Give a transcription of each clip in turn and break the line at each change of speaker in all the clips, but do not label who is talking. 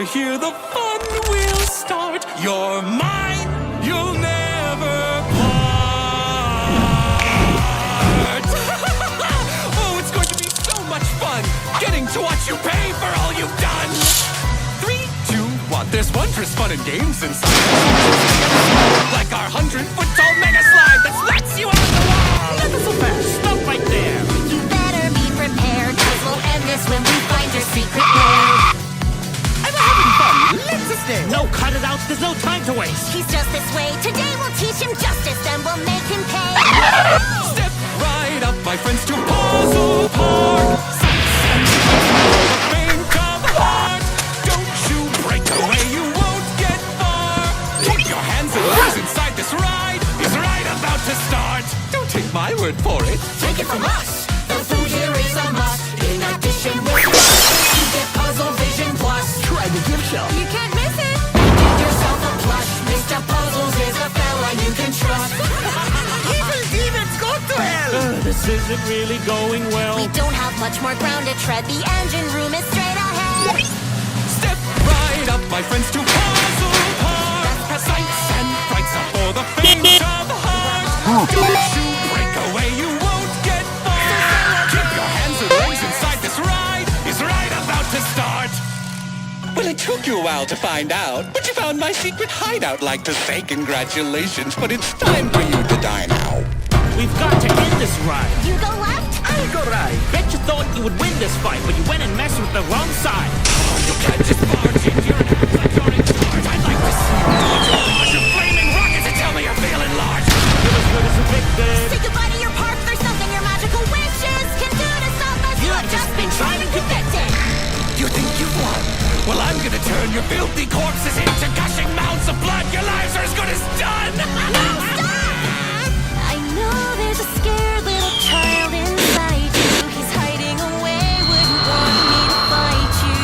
here the fun will start. You're mine, you'll never part. Oh, it's going to be so much fun getting to watch you pay for all you've done. 3, 2, 1. There's wondrous fun and games inside. Like our 100-foot tall mega slide that slaps you out of the wall.
Never so fast. Stop right there.
You better be prepared, 'cause we'll end this when we find your secret lair.
I'm having fun. Let's stay. No, cut it out. There's no time to waste.
He's just this way. Today we'll teach him justice, then we'll make him pay.
Step right up, my friends, to Puzzle Park. Sights and the faint of heart. Don't you break away, you won't get far. Keep your hands and legs inside this ride. It's right about to start. Don't take my word for it.
Take it from us. The food here is a must. In addition, with us, you get Puzzle Vision Plus.
Try the gift shop.
You can't miss it. Get yourself a plush. Mr. Puzzles is a fella you can trust.
Evil demons, go to hell. This isn't really going well.
We don't have much more ground to tread. The engine room is straight ahead.
Step right up, my friends, to Puzzle Park. Sights and frights are for the faint of heart. Don't you break away, you won't get far. Keep your hands and legs inside this ride. It's right about to start. Well, it took you a while to find out, but you found my secret hideout. Like to say congratulations, but it's time for you to die now.
We've got to end this ride.
You go left.
I go right. Bet you thought you would win this fight, but you went and messed with the wrong side.
You can't just barge in here and act like you're in charge. I'd like to see you launch your flaming rockets and tell me you're feeling large.
You're as good as a victim.
Say goodbye to your park. There's nothing your magical wishes can do to stop us. You have just been tried and convicted.
You think you've won? Well, I'm gonna turn your filthy corpses into gushing mounds of blood. Your lives are as good as done.
No, stop! I know there's a scared little child inside you. He's hiding away, wouldn't want me to fight you.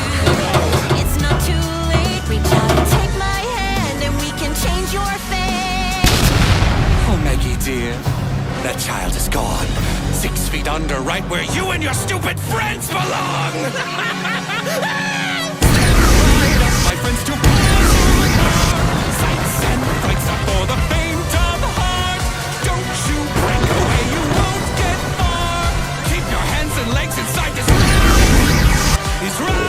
It's not too late. Reach out and take my hand, and we can change your fate.
Oh, Maggie dear, that child is gone. 6 feet under, right where you and your stupid friends belong. My friends, to sights and frights are for the faint of heart. Don't you break away, you won't get far. Keep your hands and legs inside this. He's right.